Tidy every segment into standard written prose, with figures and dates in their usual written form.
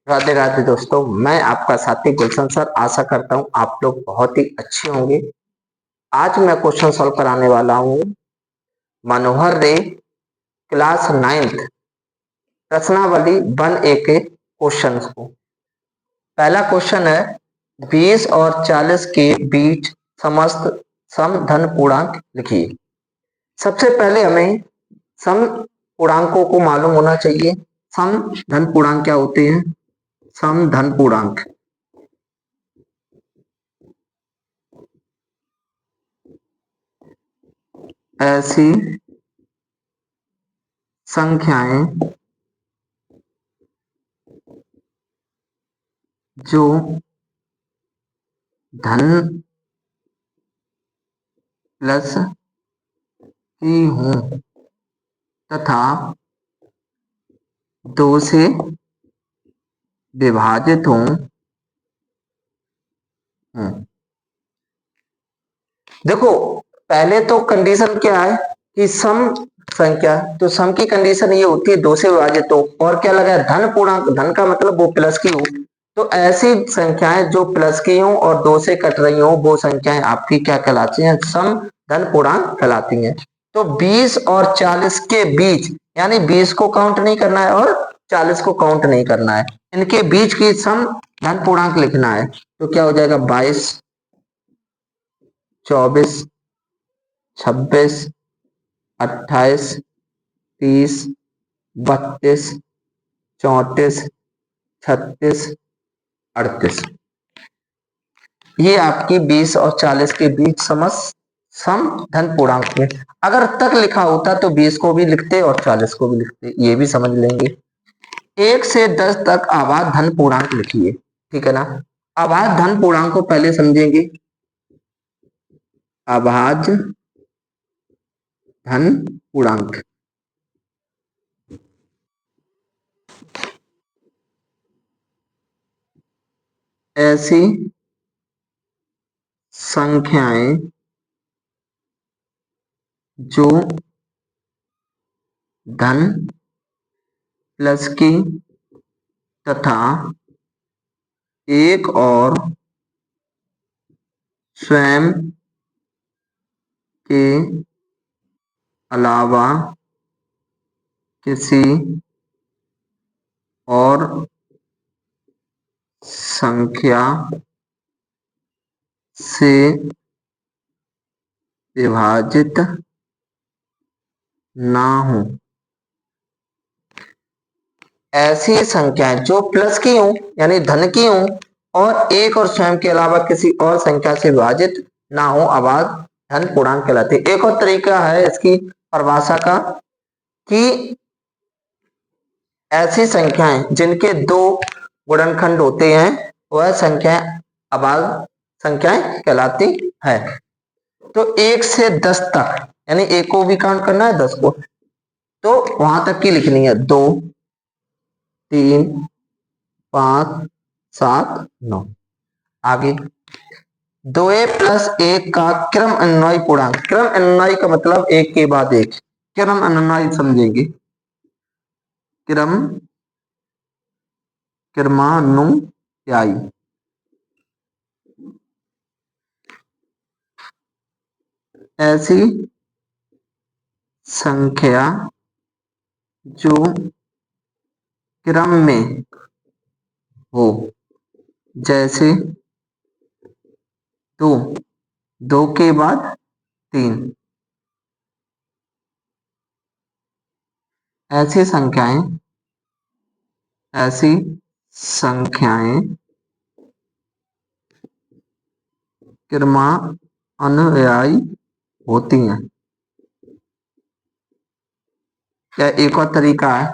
राधे राधे दोस्तों, मैं आपका साथी गुलशन सर। आशा करता हूँ आप लोग बहुत ही अच्छे होंगे। आज मैं क्वेश्चन सॉल्व कराने वाला हूँ मनोहर रे क्लास 9th प्रश्नावली 1A के क्वेश्चन को। पहला क्वेश्चन है 20 और 40 के बीच समस्त सम धन पूर्णांक लिखिए। सबसे पहले हमें सम पूर्णांकों को मालूम होना चाहिए। सम धन पूर्णांक क्या होते हैं? सम धन पूर्णांक ऐसी संख्याएं जो धन प्लस की हूं तथा 2 से विभाजित हूं। देखो, पहले तो कंडीशन क्या है कि सम संख्या, तो सम की कंडीशन ये होती है 2 से विभाजित हो। और क्या लगा है? धन पूर्णांक। धन का मतलब वो प्लस की हो। तो ऐसी संख्याएं जो प्लस की हो और 2 से कट रही हो, वो संख्याएं आपकी क्या कहलाती हैं? सम धन पूर्णांक कहलाती हैं। तो 20 और 40 के बीच, यानी 20 को काउंट नहीं करना है और 40 को काउंट नहीं करना है, इनके बीच की सम धन पूर्णांक लिखना है। तो क्या हो जाएगा? 22, 24, 26, 28, 30, 32, 34, 36, 38। ये आपकी 20 और 40 के बीच सम धन पूर्णांक में। अगर तक लिखा होता तो 20 को भी लिखते और 40 को भी लिखते, ये भी समझ लेंगे। 1 से 10 तक अभाज्य धन पूर्णांक लिखिए। ठीक है ना? अभाज्य धन पूर्णांक को पहले समझेंगे। अभाज्य धन पूर्णांक ऐसी संख्याएं जो धन प्लस की तथा एक और स्वयं के अलावा किसी और संख्या से विभाजित ना हो। ऐसी संख्याएं जो प्लस की हों, यानी धन की हों, और एक और स्वयं के अलावा किसी और संख्या से विभाजित ना हो, अभाज्य धन पूर्णांक कहलाते हैं। एक और तरीका है इसकी परिभाषा का कि ऐसी संख्याएं जिनके 2 गुणनखंड होते हैं, वह संख्याएं अभाज्य संख्याएं कहलाती है। तो 1 से 10 तक, यानी 1 को भी काउंट करना है, 10 को, तो वहां तक की लिखनी है। 2, 3, 5, 7, 9। आगे 2a प्लस 1 का क्रम अनुनायी पूर्णांक। क्रम अनुनायी का मतलब एक के बाद एक। क्रम अनुनायी समझेंगे। क्रमानुयायी ऐसी संख्या जो क्रम में हो, जैसे 2, 2 के बाद 3। ऐसी संख्याएं क्रमानुयायी होती हैं। या एक और तरीका है,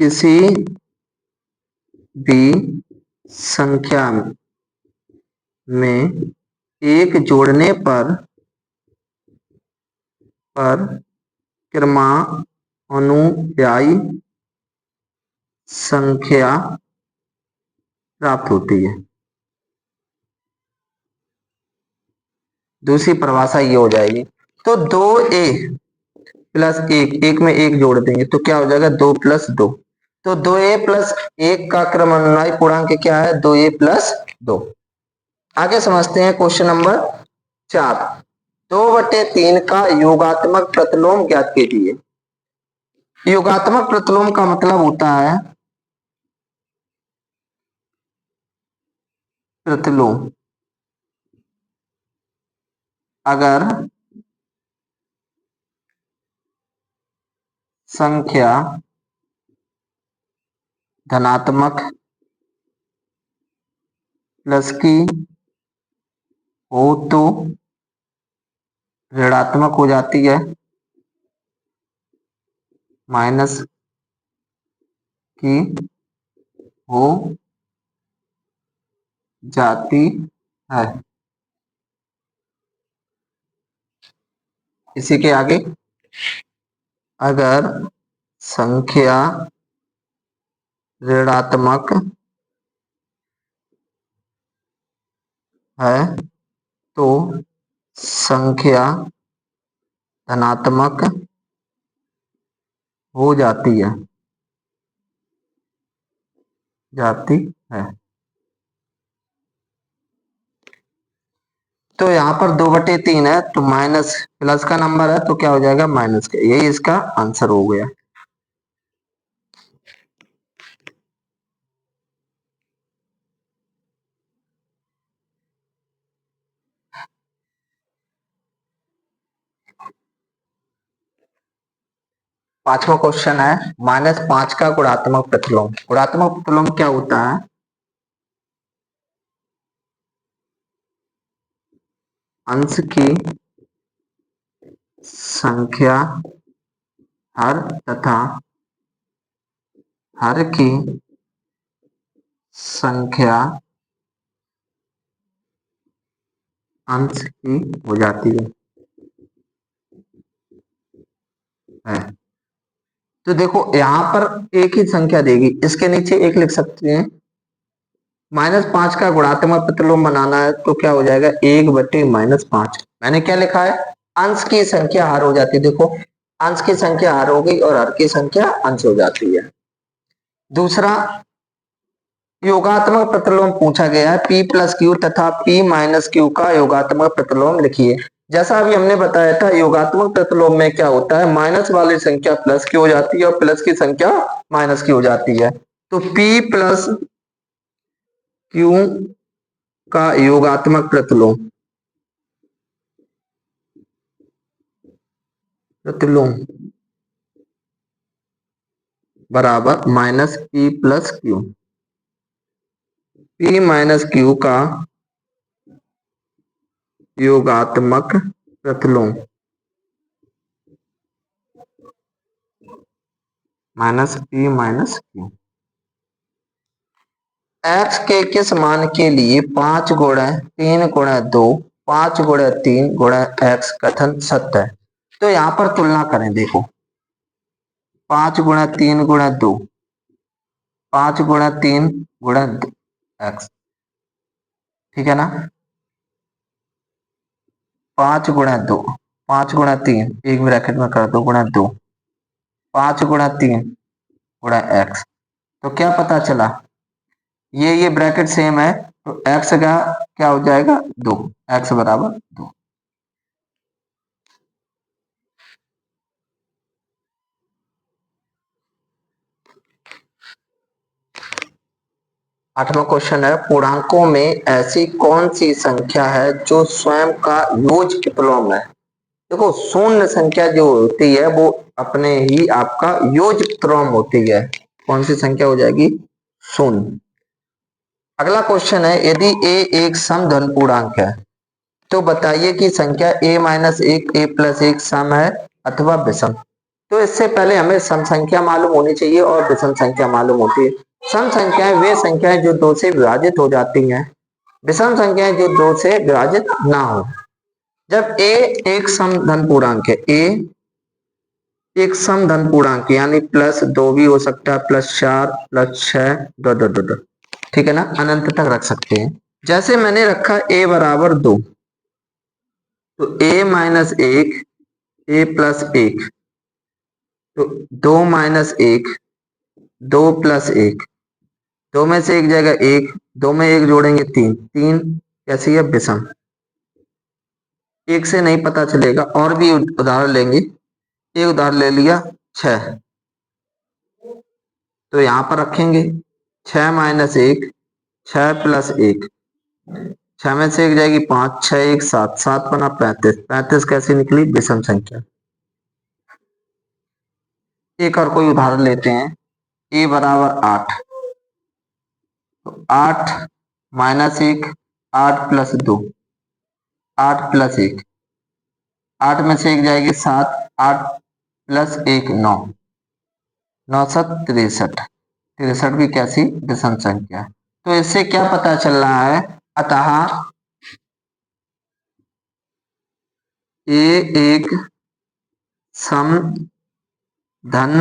किसी भी संख्या में एक जोड़ने पर क्रमानुयायी संख्या प्राप्त होती है। दूसरी परिभाषा ये हो जाएगी। तो 2a प्लस एक, एक में एक जोड़ देंगे तो क्या हो जाएगा 2 + 2। तो 2a+1 का क्रमानुसारी पूर्णांक क्या है 2a+2। आगे समझते हैं क्वेश्चन नंबर 4। 2/3 का योगात्मक प्रतिलोम ज्ञात कीजिए। योगात्मक प्रतिलोम का मतलब होता है प्रतिलोम अगर संख्या धनात्मक प्लस की हो तो ऋणात्मक हो जाती है, माइनस की हो जाती है। इसी के आगे अगर संख्या ऋणात्मक है तो संख्या धनात्मक हो जाती है। तो यहाँ पर 2/3 है तो माइनस प्लस का नंबर है तो क्या हो जाएगा माइनस का, यही इसका आंसर हो गया। पांचवा क्वेश्चन है -5 का गुणात्मक प्रतिलोम। गुणात्मक प्रतिलोम क्या होता है, अंश की संख्या हर तथा हर की संख्या अंश की हो जाती है। तो देखो यहाँ पर एक ही संख्या देगी, इसके नीचे एक लिख सकते हैं। -5 का गुणात्मक प्रतिलोम बनाना है तो क्या हो जाएगा 1/-5। मैंने क्या लिखा है, अंश की संख्या हर हो जाती है। देखो अंश की संख्या हर हो गई और हर की संख्या अंश हो जाती है। दूसरा योगात्मक प्रतिलोम पूछा गया है, p+q तथा p-q का योगात्मक प्रतिलोम लिखिए। जैसा अभी हमने बताया था योगात्मक प्रतिलोम में क्या होता है, माइनस वाली संख्या प्लस की हो जाती है और प्लस की संख्या माइनस की हो जाती है। तो p+q का योगात्मक प्रतिलोम बराबर -p+q। p-q का योगात्मक प्रतिलोम -p-q x के किस मान के लिए 5 × 3 × 2 5 × 3 × x कथन सत्य है। तो यहाँ पर तुलना करें, देखो 5 × 3 × 2 5 × 3 × x, ठीक है ना। 5 × 2 5 × 3 एक ब्रैकेट में कर दो × 2 5 × 3 × x। तो क्या पता चला, ये ब्रैकेट सेम है तो x का क्या हो जाएगा 2, x बराबर 2। आठवां क्वेश्चन है, पूर्णांकों में ऐसी कौन सी संख्या है जो स्वयं का योज्य प्रतिलोम है। देखो शून्य संख्या जो होती है वो अपने ही आपका योज्य प्रतिलोम होती है। कौन सी संख्या हो जाएगी, शून्य। अगला क्वेश्चन है, यदि a एक सम धन पूर्णांक है तो बताइए कि संख्या a-1 a+1 सम है अथवा विषम। तो इससे पहले हमें सम संख्या मालूम होनी चाहिए और विषम संख्या मालूम होती है। सम संख्याएं वे संख्याएं जो 2 से विभाजित हो जाती हैं, विषम संख्याएं जो 2 से विभाजित ना हो। जब a एक सम धन पूर्णांक है, a एक सम धन पूर्णांक यानी +2 भी हो सकता है, +4 +6 दो, ठीक है ना, अनंत तक रख सकते हैं। जैसे मैंने रखा a बराबर 2 तो a-1 a+1 तो 2 - 1, 2+1, 2 में से एक जाएगा 1, 2 में 1 जोड़ेंगे 3, 3 कैसी है विषम। एक से नहीं पता चलेगा, और भी उदाहरण लेंगे। एक उदाहरण ले लिया 6, तो यहां पर रखेंगे 6 - 1, 6+1, 6 में से एक जाएगी 5, 6 1 7, 7 बना 35, 35 कैसी निकली विषम संख्या। एक और कोई उदाहरण लेते हैं, a बराबर 8, तो 8 - 1, 8+2, 8+1, 8 में से एक जाएगी 7, 8+1 9, 9 7 63, 63 भी कैसी विषम संख्या। तो इससे क्या पता चल रहा है, अतः ए एक सम धन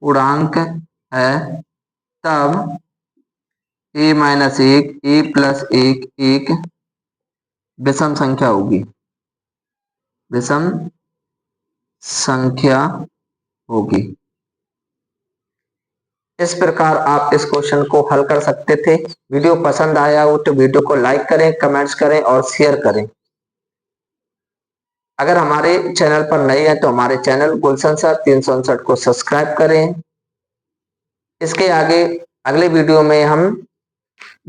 पूर्णांक है, तब a - 1, a+1 एक विषम संख्या होगी, विषम संख्या होगी। इस प्रकार आप इस क्वेश्चन को हल कर सकते थे। वीडियो पसंद आया हो तो वीडियो को लाइक करें, कमेंट्स करें और शेयर करें। अगर हमारे चैनल पर नए हैं तो हमारे चैनल गुलशन सर 359 को सब्सक्राइब करें। इसके आगे अगले वीडियो में हम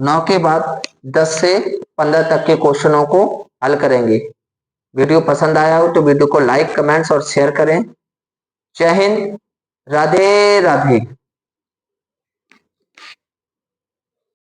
9 के बाद 10 से 15 तक के क्वेश्चनों को हल करेंगे। वीडियो पसंद आया हो तो वीडियो को लाइक, कमेंट्स और शेयर करें। जय हिंद, राधे राधे।